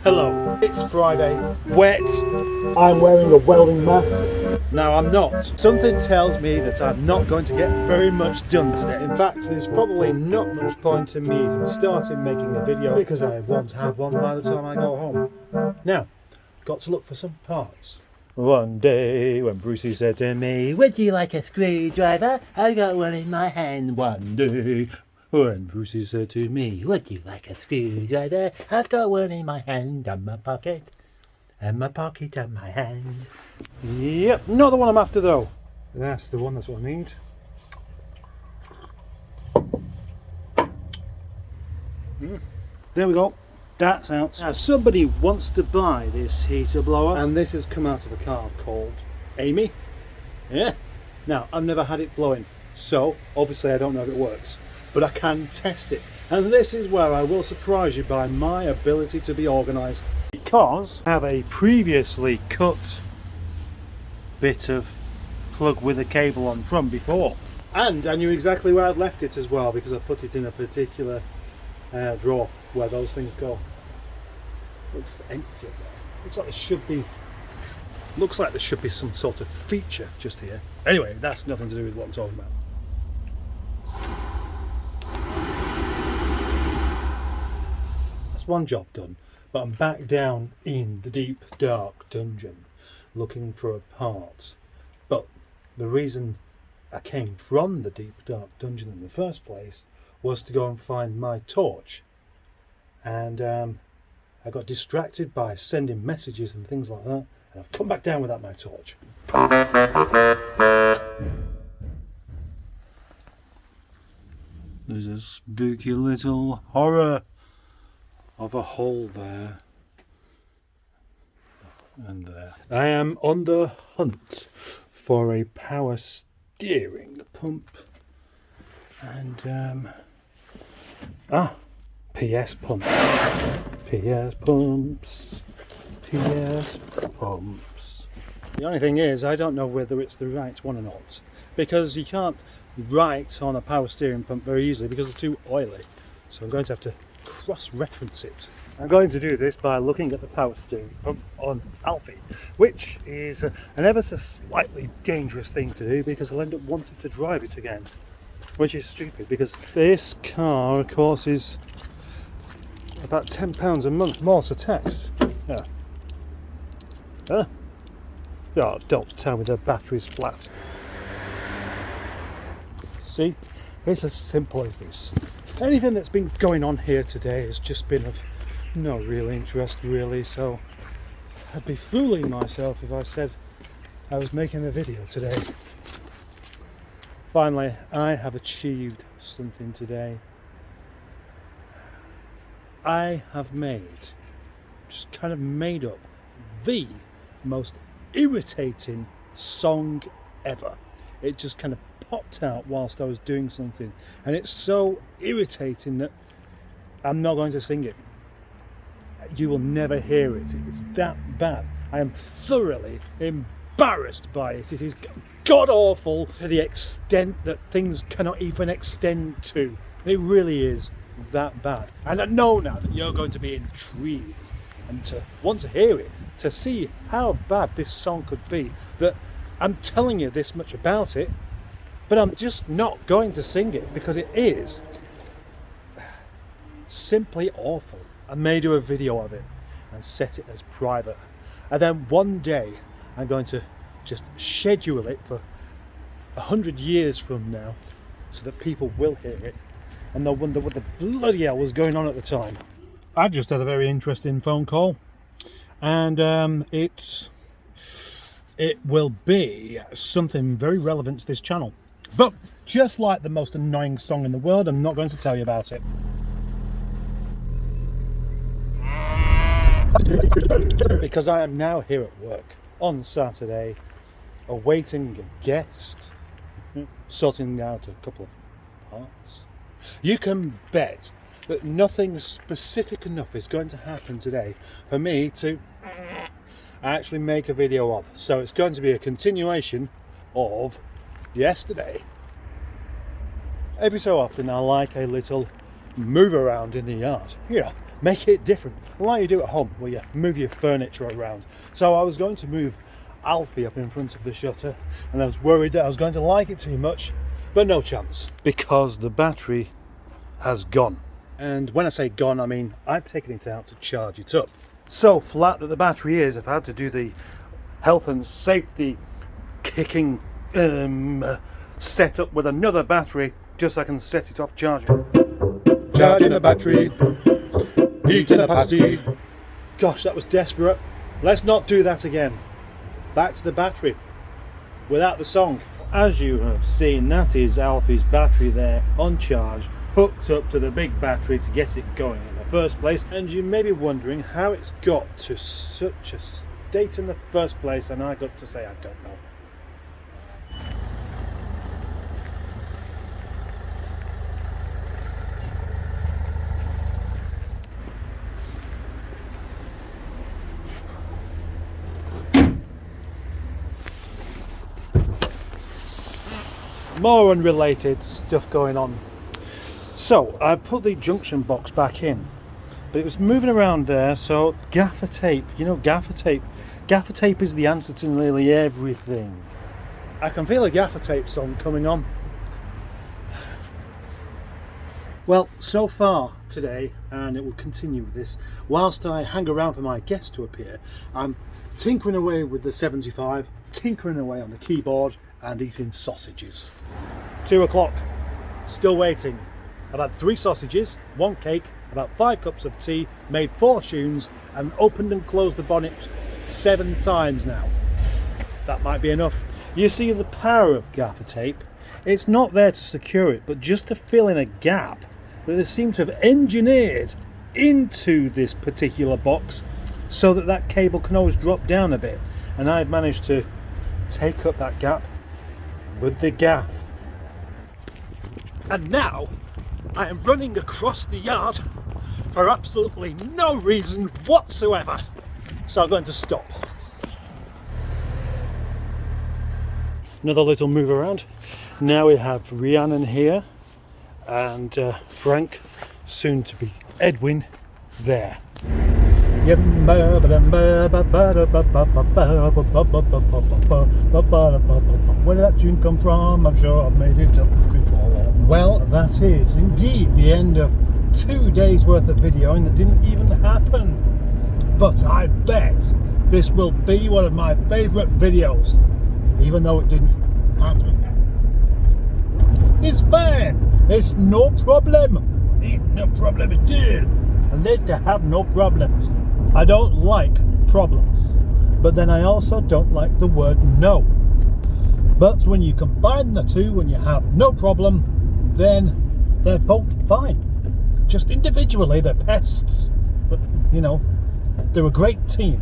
Hello, it's Friday, wet, I'm wearing a welding mask. Now I'm not. Something tells me that I'm not going to get very much done today. In fact, there's probably not much point in me even starting making a video because I won't have one by the time I go home. Now, got to look for some parts. One day when Brucey said to me, "Would you like a screwdriver? I got one in my hand." One day when Brucey said to me, "Would you like a screwdriver? I've got one in my hand, and my pocket, and my pocket, and my hand." Yep, not the one I'm after though. That's the one, that's what I need. There we go. That's out. Now somebody wants to buy this heater blower, and this has come out of a car called Amy. Yeah. Now I've never had it blowing, so obviously I don't know if it works, but I can test it, and this is where I will surprise you by my ability to be organised, because I have a previously cut bit of plug with a cable on from before, and I knew exactly where I'd left it as well because I put it in a particular drawer where those things go. Looks empty up there. Looks like there should be some sort of feature just here. Anyway, that's nothing to do with what I'm talking about. That's one job done, but I'm back down in the deep dark dungeon looking for a part. But the reason I came from the deep dark dungeon in the first place was to go and find my torch, and I got distracted by sending messages and things like that, and I've come back down without my torch. There's a spooky little horror of a hole there and there. I am on the hunt for a power steering pump, and PS pumps. PS pumps. PS pumps. The only thing is, I don't know whether it's the right one or not, because you can't write on a power steering pump very easily because they're too oily. So I'm going to have to cross-reference it. I'm going to do this by looking at the power steering pump on Alfie, which is an ever so slightly dangerous thing to do because I'll end up wanting to drive it again, which is stupid because this car, of course, is about £10 a month more for tax. Yeah. Huh? Oh, don't tell me the battery's flat. See, it's as simple as this. Anything that's been going on here today has just been of no real interest really, so I'd be fooling myself if I said I was making a video today. Finally, I have achieved something today. I have just kind of made up the most irritating song ever. It just kind of popped out whilst I was doing something, and it's so irritating that I'm not going to sing it. You will never hear it. It's that bad. I am thoroughly embarrassed by it. It is god awful to the extent that things cannot even extend to. It really is that bad. And I know now that you're going to be intrigued and to want to hear it, to see how bad this song could be, that I'm telling you this much about it, but I'm just not going to sing it because it is simply awful. I may do a video of it and set it as private, and then one day I'm going to just schedule it for 100 years from now so that people will hear it and they'll wonder what the bloody hell was going on at the time. I've just had a very interesting phone call, and it will be something very relevant to this channel. But just like the most annoying song in the world, I'm not going to tell you about it. Because I am now here at work on Saturday, awaiting a guest, sorting out a couple of parts. You can bet that nothing specific enough is going to happen today for me to actually make a video of. So it's going to be a continuation of yesterday. Every so often I like a little move around in the yard. You know, make it different, like you do at home, where you move your furniture around. So I was going to move Alfie up in front of the shutter, and I was worried that I was going to like it too much, but no chance, because the battery has gone. And when I say gone, I mean I've taken it out to charge it up. So flat that the battery is, if I had to do the health and safety kicking setup with another battery, just so I can set it off charging. Charging the battery, eating a pasty. Gosh, that was desperate. Let's not do that again. Back to the battery, without the song. As you have seen, that is Alfie's battery there on charge, hooked up to the big battery to get it going in the first place. And you may be wondering how it's got to such a state in the first place, and I got to say I don't know. More unrelated stuff going on. So I put the junction box back in, but it was moving around there, so gaffer tape, you know, gaffer tape is the answer to nearly everything. I can feel a gaffer tape song coming on. Well, so far today, and it will continue with this, whilst I hang around for my guest to appear, I'm tinkering away with the 75, tinkering away on the keyboard, and eating sausages. 2 o'clock, still waiting. I've had 3 sausages, 1 cake, about 5 cups of tea, made 4 tunes, and opened and closed the bonnet 7 times now. That might be enough. You see the power of gaffer tape. It's not there to secure it, but just to fill in a gap that they seem to have engineered into this particular box so that that cable can always drop down a bit. And I've managed to take up that gap with the gaff. And now I am running across the yard for absolutely no reason whatsoever. So I'm going to stop. Another little move around. Now we have Rhiannon here and Frank, soon to be Edwin, there. Where did that tune come from? I'm sure I've made it up before. Well, that is indeed the end of 2 days worth of videoing that didn't even happen. But I bet this will be one of my favourite videos, even though it didn't happen. It's fine. It's no problem. Ain't no problem at all. I like to have no problems. I don't like problems, but then I also don't like the word no. But when you combine the two, when you have no problem, then they're both fine. Just individually, they're pests. But, you know, they're a great team.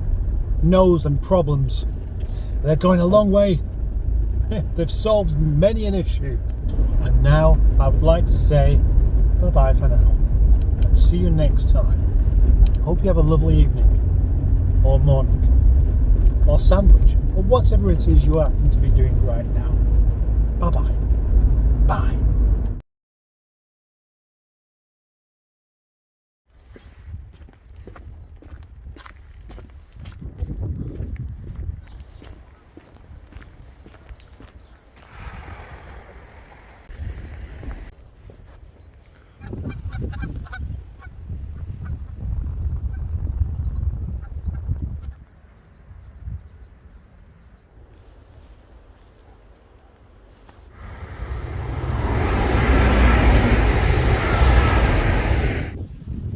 No's and problems. They're going a long way. They've solved many an issue. And now I would like to say bye-bye for now. And see you next time. Hope you have a lovely evening, or morning, or sandwich, or whatever it is you happen to be doing right now. Bye-bye. Bye.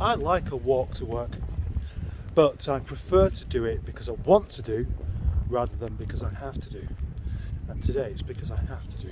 I like a walk to work, but I prefer to do it because I want to do rather than because I have to do. And today it's because I have to do.